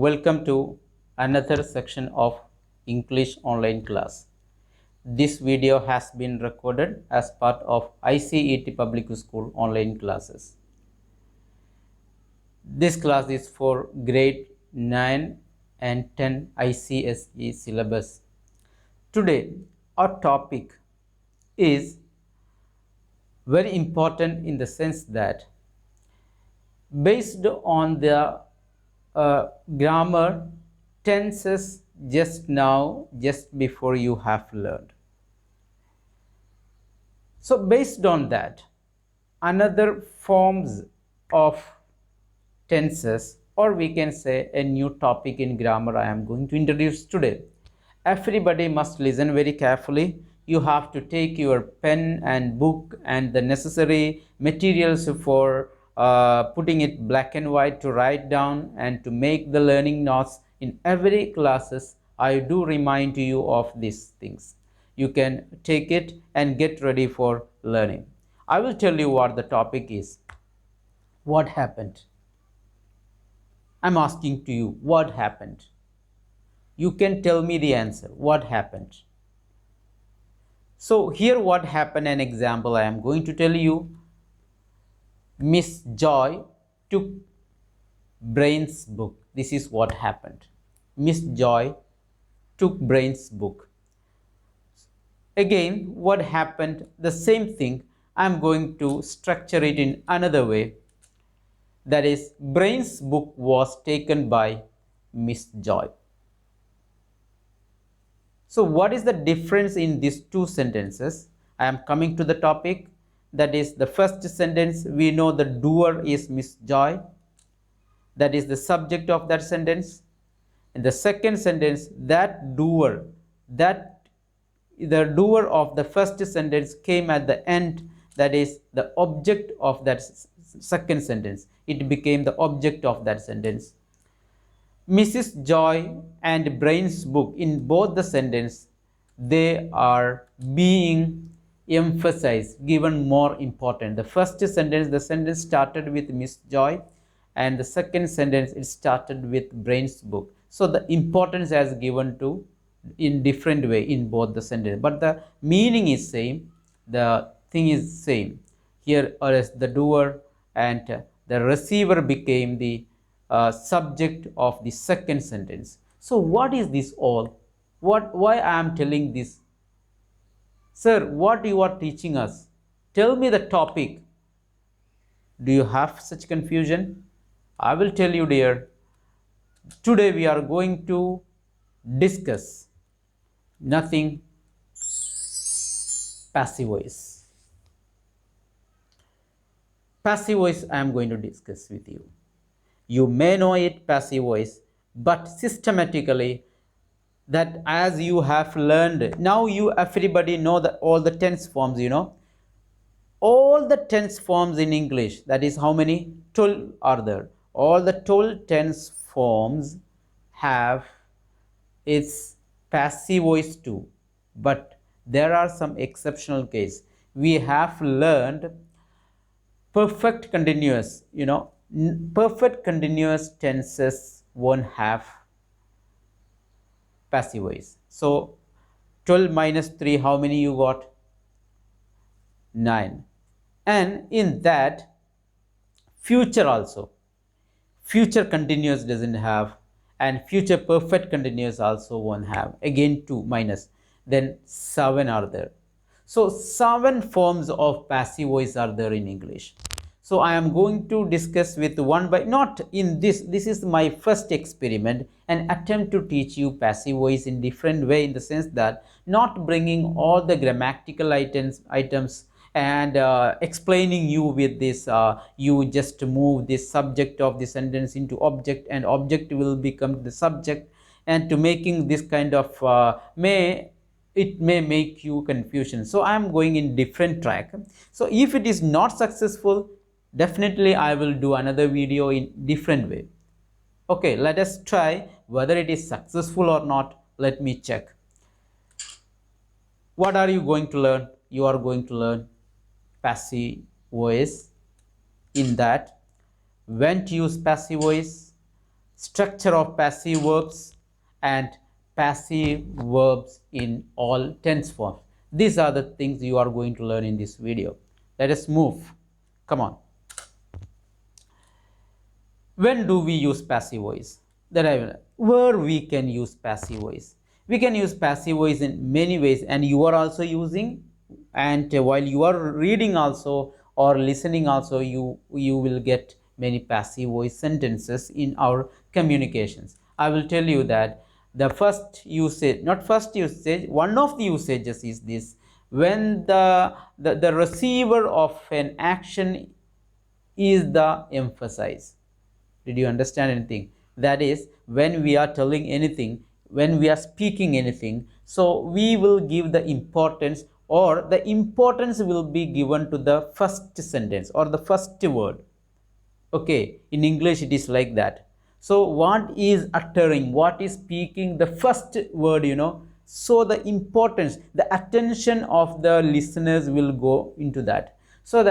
Welcome to another section of English online class. This video has been recorded as part of ICET Public School online classes. This class is for grade 9 and 10 ICSE syllabus. Today our topic is very important in the sense that based on the grammar tenses just before you have learned. So based on that, another forms of tenses, or we can say a new topic in grammar I am going to introduce today. Everybody must listen very carefully. You have to take your pen and book and the necessary materials for putting it black and white to write down and to make the learning notes in every classes. I do remind you of these things. You can take it and get ready for learning. I will tell you what the topic is. What happened? I'm asking to you, what happened? You can tell me the answer. What happened? So here what happened, an example I am going to tell you. Miss Joy took Brain's book. This is what happened. Miss Joy took Brain's book. Again, what happened? The same thing. I'm going to structure it in another way. That is, Brain's book was taken by Miss Joy. So what is the difference in these two sentences? I am coming to the topic. That is, the first sentence, we know the doer is Miss Joy. That is the subject of that sentence. In the second sentence, the doer of the first sentence came at the end. That is the object of that second sentence. It became the object of that sentence. Mrs. Joy and Brain's book, in both the sentence, they are being emphasized, given more important. The first sentence, the sentence started with Miss Joy, and the second sentence, it started with Brain's book. So the importance has given to in different way in both the sentence, but the meaning is same, the thing is same. Here as the doer and the receiver became the subject of the second sentence. So what is this all? Why I am telling this? Sir, what you are teaching us? Tell me the topic. Do you have such confusion? I will tell you, dear. Today we are going to discuss nothing passive voice. Passive voice I am going to discuss with you. You may know it, passive voice, but systematically, that as you have learned, now you everybody know that all the tense forms, all the tense forms in English. That is how many? 12 are there. All the 12 tense forms have its passive voice too, but there are some exceptional case. We have learned perfect continuous, perfect continuous tenses won't have passive voice. So 12 minus 3, how many you got? 9. And in that, future also, future continuous doesn't have, and future perfect continuous also won't have. Again 2 minus, then 7 are there. So 7 forms of passive voice are there in English. So I am going to discuss with one by, not in this is my first experiment, an attempt to teach you passive voice in different way, in the sense that not bringing all the grammatical items and explaining you with this, you just move this subject of the sentence into object, and object will become the subject, and to making this kind of it may make you confusion. So I am going in different track. So if it is not successful, definitely I will do another video in different way. Okay, let us try whether it is successful or not. Let me check. What are you going to learn? You are going to learn passive voice. In that, when to use passive voice, structure of passive verbs, and passive verbs in all tense forms. These are the things you are going to learn in this video. Let us move. Come on. When do we use passive voice? That I will. Where we can use passive voice? We can use passive voice in many ways, and you are also using. And while you are reading also or listening also, you will get many passive voice sentences in our communications. I will tell you that the first usage, not first usage, one of the usages is this: when the receiver of an action is the emphasize. Did you understand anything? That is, when we are telling anything, when we are speaking anything, so we will give the importance, or the importance will be given to the first sentence or the first word. Okay, in English it is like that. So what is uttering, what is speaking the first word, so the importance, the attention of the listeners will go into that. So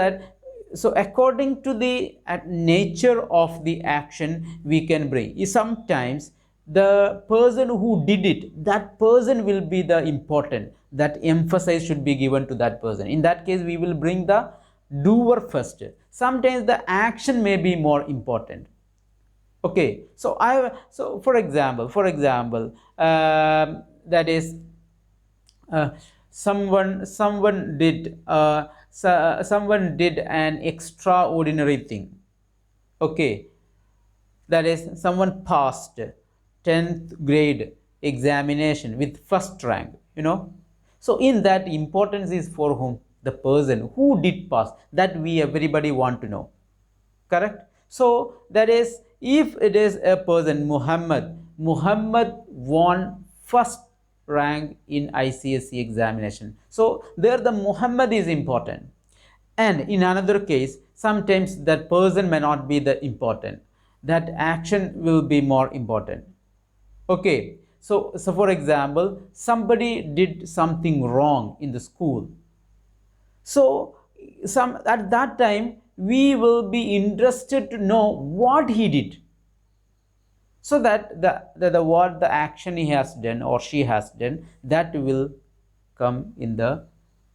according to the nature of the action we can bring, sometimes the person who did it, that person will be the important, that emphasis should be given to that person. In that case we will bring the doer first. Sometimes the action may be more important. Okay, so for example, that is, someone did an extraordinary thing. Okay, that is, someone passed 10th grade examination with first rank. So in that, importance is for whom? The person who did pass, that we everybody want to know. Correct? So that is, if it is a person, Muhammad won first rank in ICSE examination. So there the Muhammad is important. And in another case, sometimes that person may not be the important, that action will be more important. Okay, so for example, somebody did something wrong in the school. So at that time we will be interested to know what he did, so that the what the action he has done or she has done, that will come in the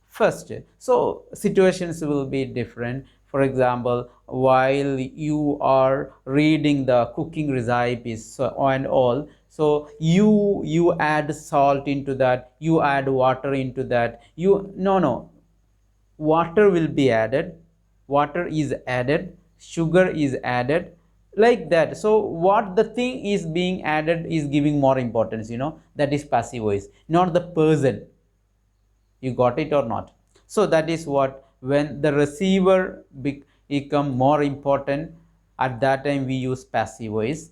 first. So situations will be different. For example, while you are reading the cooking recipes and all, so you add salt into that, you add water into that, you no, water will be added, water is added, sugar is added, like that. So what the thing is being added is giving more importance, that is passive voice, not the person. You got it or not? So that is what, when the receiver become more important, at that time we use passive voice.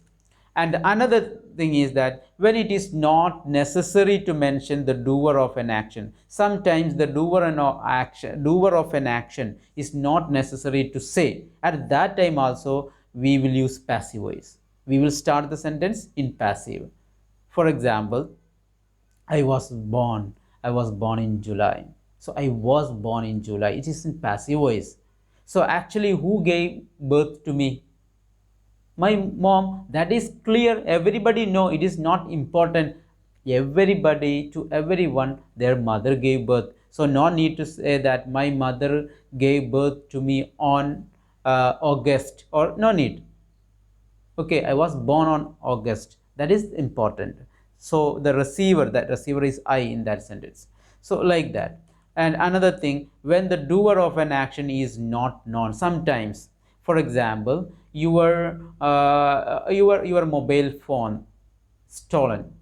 And another thing is that when it is not necessary to mention the doer of an action, sometimes the doer of an action is not necessary to say, at that time also we will use passive voice. We will start the sentence in passive. For example, I was born. I was born in July. So I was born in July. It is in passive voice. So actually, who gave birth to me? My mom. That is clear. Everybody know it is not important. Everybody, to everyone, their mother gave birth. So no need to say that my mother gave birth to me on August, or no need. Okay, I was born on August. That is important. So the receiver, that receiver is I in that sentence. So like that. And another thing, when the doer of an action is not known, sometimes, for example, your mobile phone stolen.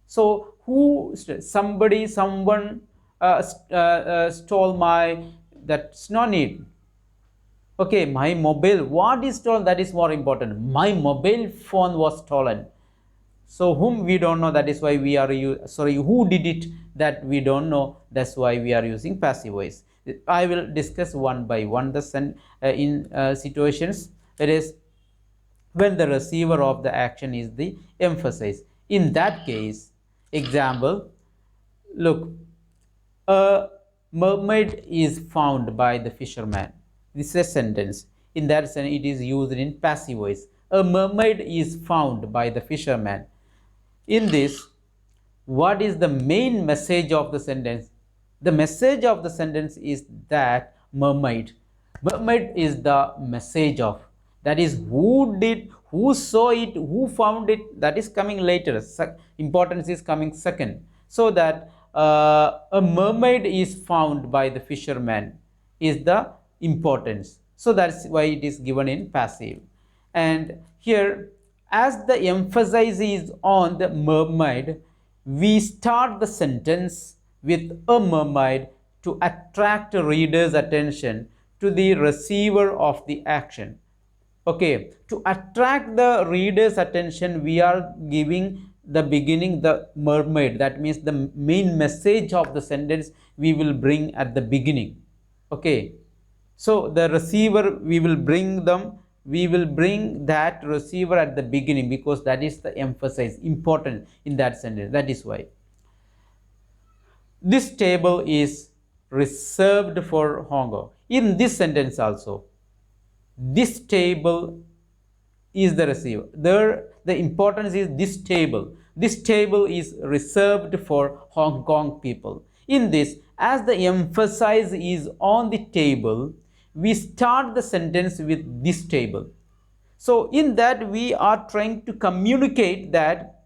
So someone stole my, that's no need. Okay, my mobile, what is stolen, that is more important. My mobile phone was stolen. So whom we don't know, that is why we are who did it, that we don't know, that's why we are using passive voice. I will discuss one by one in situations. That is, when the receiver of the action is the emphasis. In that case, example, look, a mermaid is found by the fisherman. This is a sentence. In that sense, it is used in passive voice. a mermaid is found by the fisherman. In this, what is the main message of the sentence? The message of the sentence is that mermaid is the message of, that is, who did, who saw it, who found it, that is coming later. Importance is coming second. So that a mermaid is found by the fisherman is the importance. So that's why it is given in passive. And here, as the emphasis is on the mermaid, we start the sentence with a mermaid to attract reader's attention to the receiver of the action. Okay, to attract the reader's attention, we are giving the beginning the mermaid. That means the main message of the sentence we will bring at the beginning. Okay, so the receiver, we will bring that receiver at the beginning, because that is the emphasis, important in that sentence. That is why this table is reserved for Hong Kong. In this sentence also, this table is the receiver. There, the importance is this table. This table is reserved for Hong Kong people. In this, as the emphasis is on the table, we start the sentence with this table. So in that, we are trying to communicate that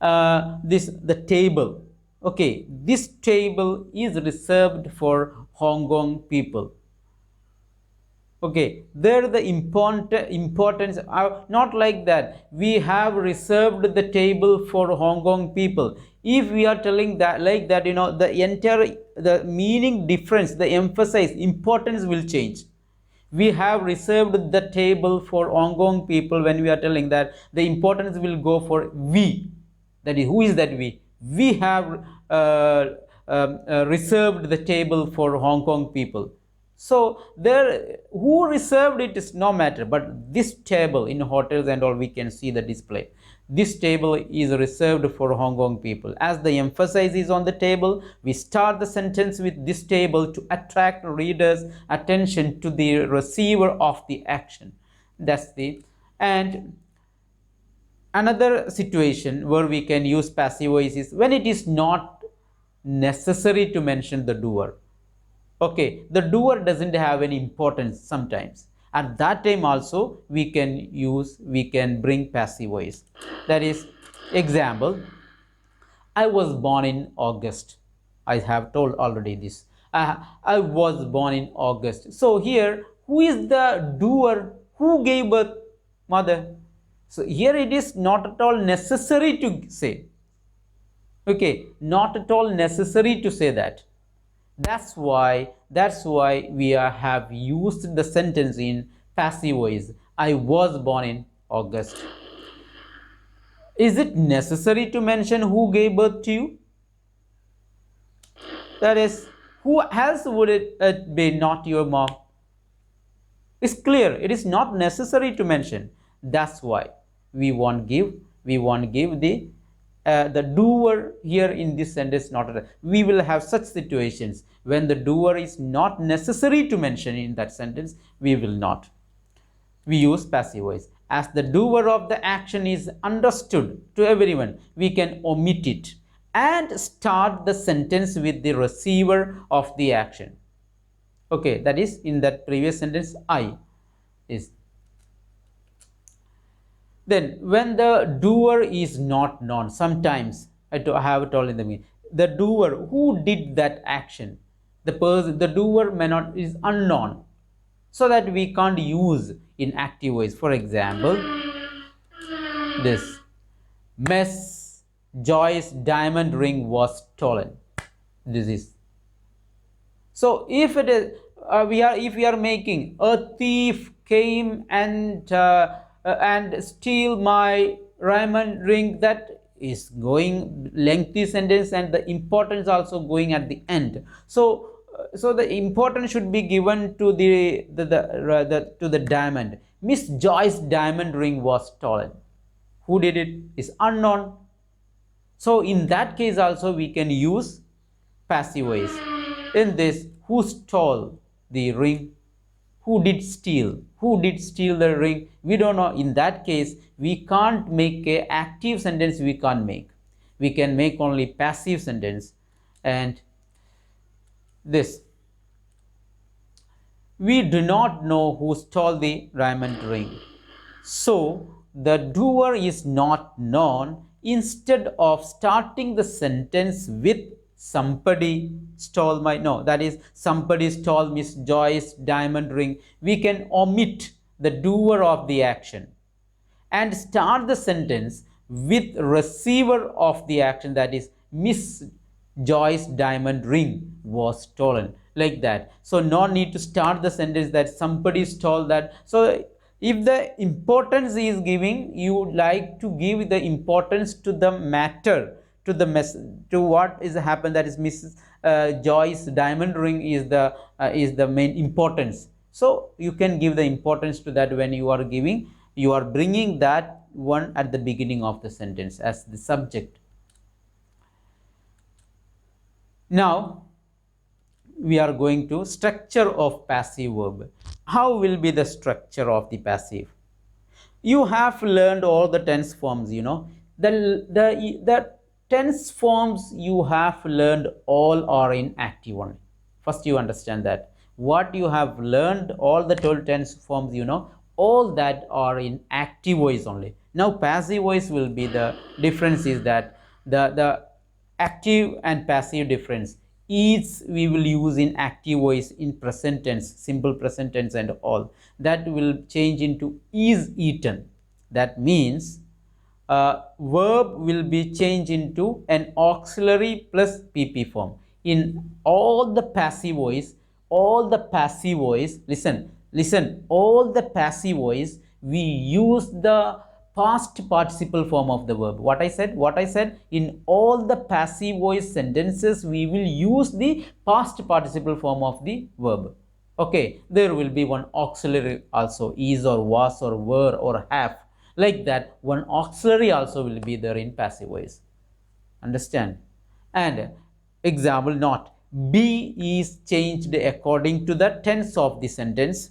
the table, okay, this table is reserved for Hong Kong people. Okay, there the importance are not like that we have reserved the table for Hong Kong people. If we are telling that like that, the entire, the meaning difference, the emphasis, importance will change. We have reserved the table for Hong Kong people. When we are telling that, the importance will go for we. That is, who is that we? We have reserved the table for Hong Kong people. So there, who reserved it is no matter, but this table in hotels and all, we can see the display. This table is reserved for Hong Kong people. As the emphasis is on the table, we start the sentence with this table to attract readers' attention to the receiver of the action. That's the, and another situation where we can use passive voice is when it is not necessary to mention the doer. Okay, the doer doesn't have any importance sometimes. At that time also, we can bring passive voice. That is, example, I was born in August. I have told already this. I was born in August. So here, who is the doer? Who gave birth? Mother. So here it is not at all necessary to say. Okay, not at all necessary to say that. That's why we have used the sentence in passive voice. I was born in August. Is it necessary to mention who gave birth to you? That is, who else would it be, not your mom? It's clear, it is not necessary to mention. That's why we won't give the doer here in this sentence. We will have such situations when the doer is not necessary to mention in that sentence. We use passive voice. As the doer of the action is understood to everyone, we can omit it and start the sentence with the receiver of the action. Okay, that is, in that previous sentence, I is. Then when the doer is not known, sometimes I have told in the meaning, the doer who did that action, the doer may not, is unknown, so that we can't use in active voice. For example, this, Miss Joy's diamond ring was stolen. This is, so if it is if we are making a thief came and steal my diamond ring, that is going lengthy sentence, and the importance also going at the end. So the importance should be given to the diamond. Miss Joy's diamond ring was stolen. Who did it is unknown. So in that case also we can use passive voice. In this, who stole the ring? who did steal? Who did steal the ring? We don't know. In that case, we can't make a active sentence. We can't make. We can make only passive sentence. And this, we do not know who stole the diamond ring. So the doer is not known. Instead of starting the sentence with somebody stole my, no, that is somebody stole Miss Joy's diamond ring, we can omit the doer of the action and start the sentence with receiver of the action, that is Miss Joy's diamond ring was stolen, like that. So no need to start the sentence that somebody stole that. So if the importance is giving, you would like to give the importance to the matter, to the to what is happened, that is Mrs. Joy's diamond ring is the main importance. So you can give the importance to that when you are giving, you are bringing that one at the beginning of the sentence as the subject. Now we are going to structure of passive verb. How will be the structure of the passive? You have learned all the tense forms, you know. The tense forms you have learned all are in active only. First you understand that. What you have learned, all the 12 tense forms, you know, all that are in active voice only. Now passive voice will be, the difference is that the active and passive difference. Each we will use in active voice in present tense, simple present tense and all. That will change into is eaten. That means verb will be changed into an auxiliary plus PP form. In all the passive voice, listen, all the passive voice, we use the past participle form of the verb. What I said, in all the passive voice sentences, we will use the past participle form of the verb. Okay, there will be one auxiliary also, is or was or were or have, like that. One auxiliary also will be there in passive voice. Understand? And example, not be is changed according to the tense of the sentence,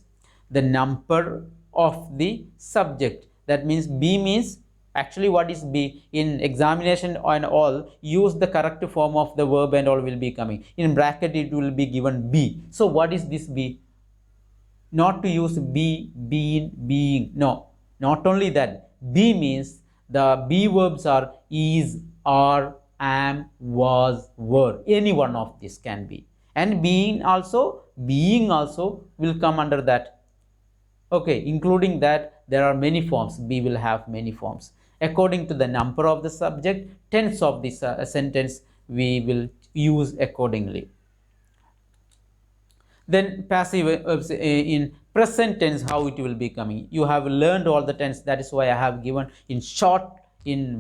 the number of the subject. That means be means, actually what is be? In examination and all, use the correct form of the verb and all will be coming. In bracket it will be given be. So what is this be? Not to use be, been, being. No, not only that. Be means the be verbs are is, are, am, was, were. Any one of this can be. And being also will come under that. Okay, including that, there are many forms. Be will have many forms. According to the number of the subject, tense of this sentence, we will use accordingly. Then passive verbs in present tense, how it will be coming. You have learned all the tense. That is why I have given in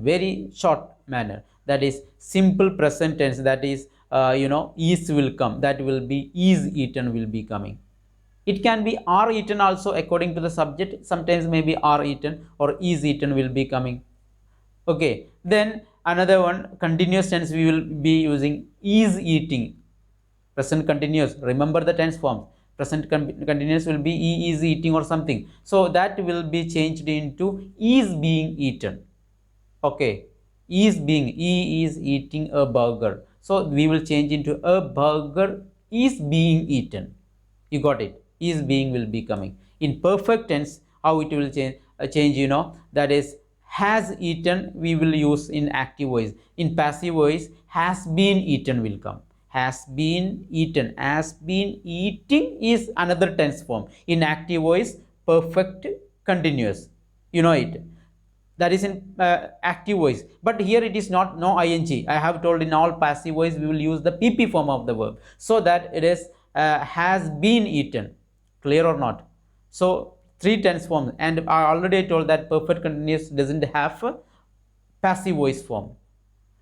very short manner. That is simple present tense. That is is will come. That will be is eaten will be coming. It can be are eaten also according to the subject. Sometimes maybe are eaten or is eaten will be coming. Okay. Then another one, continuous tense, we will be using is eating. Present continuous, remember the tense forms. Present continuous will be is eating or something. So that will be changed into is being eaten. Okay, is eating a burger. So we will change into a burger is being eaten. You got it? Is being will be coming. In perfect tense, how it will change, that is has eaten we will use in active voice. In passive voice, has been eaten will come. Has been eaten. Has been eating is another tense form. In active voice, perfect continuous. You know it. That is in active voice. But here it is not no ing. I have told in all passive voice we will use the PP form of the verb. So that it is has been eaten. Clear or not? So three tense forms. And I already told that perfect continuous doesn't have a passive voice form.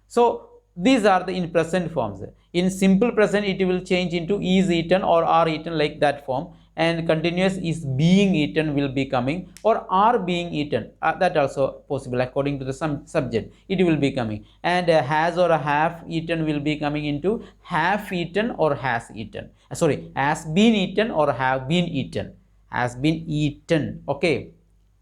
So these are the in present forms. In simple present, it will change into is eaten or are eaten, like that form. And continuous is being eaten will be coming, or are being eaten. That also possible according to the subject. It will be coming. And has or have eaten will be coming into have eaten or has eaten. Sorry, has been eaten or have been eaten. has been eaten. Okay,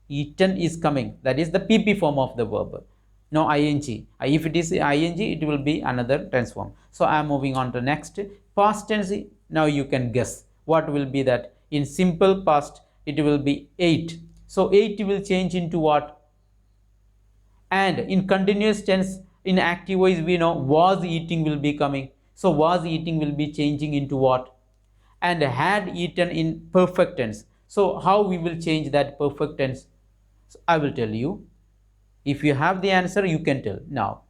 eaten is coming, that is the pp form of the verb, no ing. If it is ing, it will be another tense form. So I am moving on to next past tense. Now you can guess what will be that. In simple past it will be ate, so ate will change into what? And in continuous tense, in active voice, we know was eating will be coming, so was eating will be changing into what? And had eaten in perfect tense. So how we will change that perfect tense? So I will tell you. If you have the answer, you can tell now.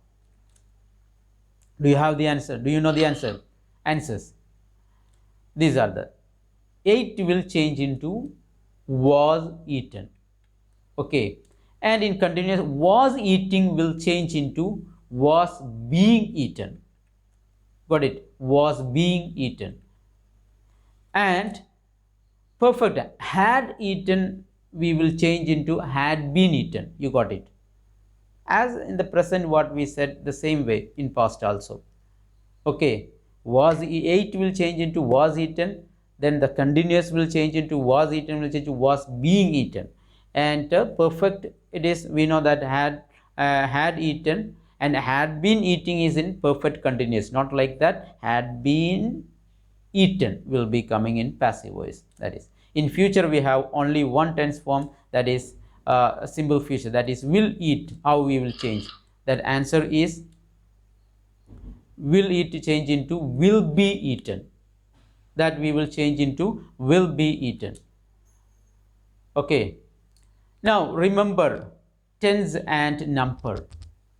Do you have the answer? Do you know the answers? These are the ate will change into was eaten. Okay, and in continuous, was eating will change into was being eaten. Got it? Was being eaten. And perfect had eaten we will change into had been eaten. You got it? As in the present, what we said, the same way in past also. Okay, was ate will change into was eaten, then the continuous will change into was eaten will change to was being eaten, and perfect, it is, we know that had eaten, and had been eating is in perfect continuous, not like that had been eaten will be coming in passive voice. That is, in future we have only one tense form, that is a simple future, that is will eat. How we will change that? Answer is will eat change into will be eaten, that we will change into will be eaten. Okay, now remember tense and number,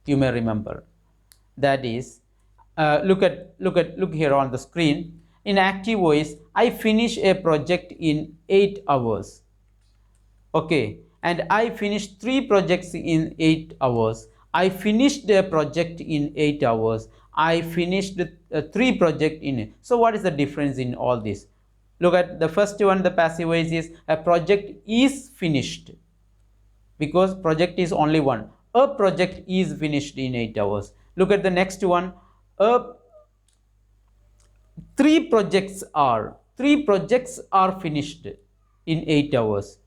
you may remember, that is look here on the screen. In active voice, I finish a project in 8 hours. Okay, and I finished 3 projects in 8 hours. I finished a project in 8 hours. I finished 3 project in. So what is the difference in all this? Look at the first one, the passive voice is a project is finished, because project is only one. A project is finished in 8 hours. Look at the next one, a three projects are finished in 8 hours.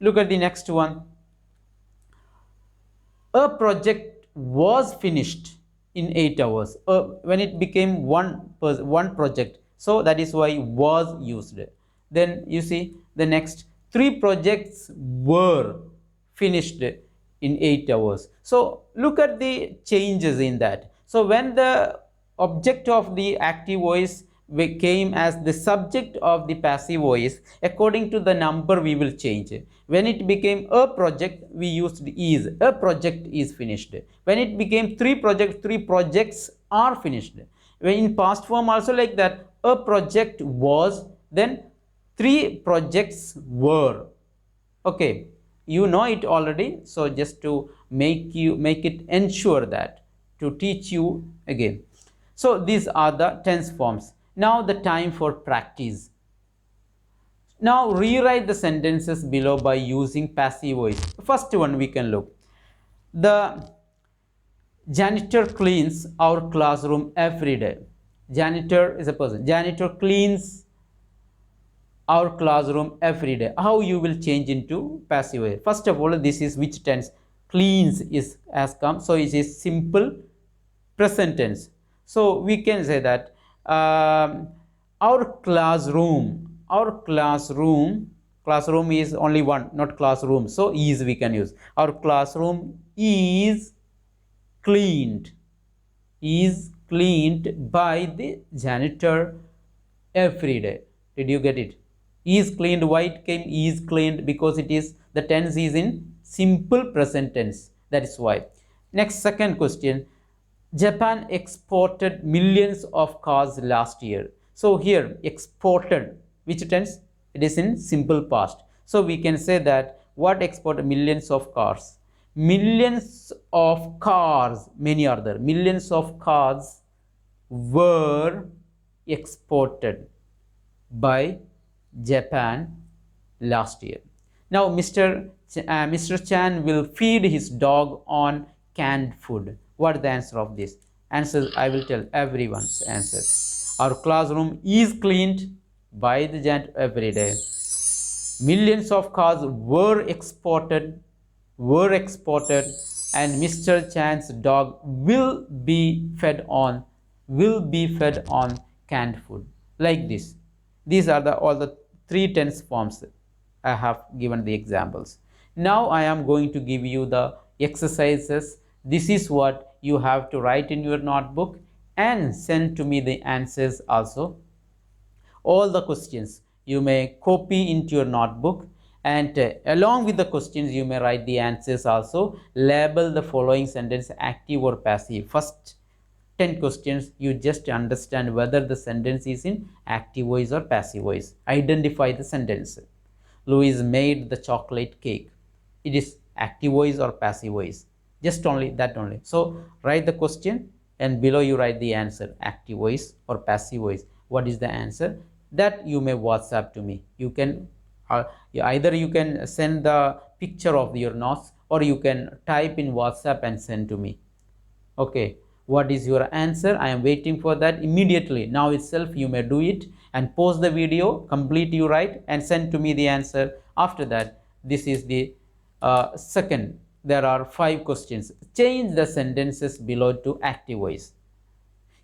Look at the next one, a project was finished in 8 hours. When it became one project, so that is why was used. Then you see the next, 3 projects were finished in 8 hours. So look at the changes in that. So when the object of the active voice came as the subject of the passive voice, according to the number we will change. When it became a project, we used is, a project is finished. When it became 3 projects, 3 projects are finished. When in past form also like that, a project was, then 3 projects were. Okay, you know it already, so just to make it ensure that, to teach you again. So these are the tense forms. Now the time for practice. Now rewrite the sentences below by using passive voice. First one we can look. The janitor cleans our classroom every day. Janitor is a person. Janitor cleans our classroom every day. How you will change into passive voice? First of all, this is which tense? Cleans is has come, so it is simple present tense. So we can say that our classroom is only one, not classroom, so is we can use. Our classroom is cleaned by the janitor every day. Did you get it? Is cleaned. Why it came is cleaned? Because it is, the tense is in simple present tense, that is why. Next, second question, Japan exported millions of cars last year. So here exported, which tense? It is in simple past. So we can say that what exported? Millions of cars. Millions of cars, many are there. Millions of cars were exported by Japan last year. Now Mr. Chan will feed his dog on canned food. What is the answer of this? Answer, I will tell everyone's answer. Our classroom is cleaned by the janitor every day. Millions of cars were exported, and Mr. Chan's dog will be fed on canned food. Like this. These are all the three tense forms. I have given the examples. Now I am going to give you the exercises. This is what you have to write in your notebook and send to me the answers also. All the questions you may copy into your notebook, and along with the questions you may write the answers also. Label the following sentence active or passive. First 10 questions you just understand whether the sentence is in active voice or passive voice. Identify the sentence. Louis made the chocolate cake. It is active voice or passive voice? Just only that only. So write the question and below you write the answer, active voice or passive voice. What is the answer? That you may WhatsApp to me. You can either you can send the picture of your notes, or you can type in WhatsApp and send to me. Okay, what is your answer? I am waiting for that immediately. Now itself you may do it and pause the video, complete you write and send to me the answer. After that, this is the second. There are 5 questions. Change the sentences below to active voice.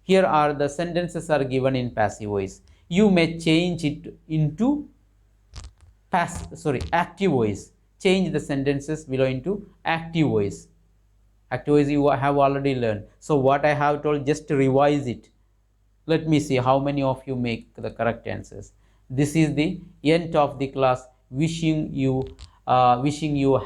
Here are the sentences are given in passive voice. You may change it into active voice. Change the sentences below into active voice. Active voice you have already learned. So what I have told, just revise it. Let me see how many of you make the correct answers. This is the end of the class. Wishing you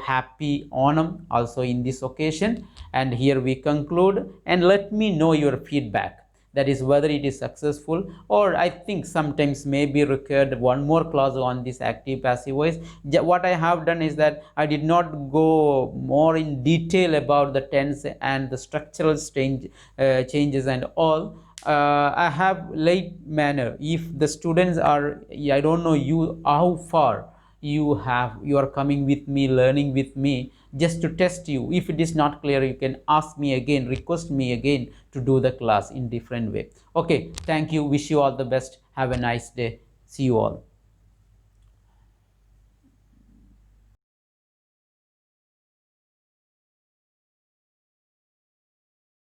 happy Onam also in this occasion. And here we conclude. And let me know your feedback. That is whether it is successful, or I think sometimes maybe required one more class on this active passive voice. What I have done is that I did not go more in detail about the tense and the structural changes and all. I have light manner. If the students are, I don't know you how far you are coming with me, learning with me, just to test you. If it is not clear, you can ask me again, request me again to do the class in different way. Okay, thank you, wish you all the best, have a nice day, see you all.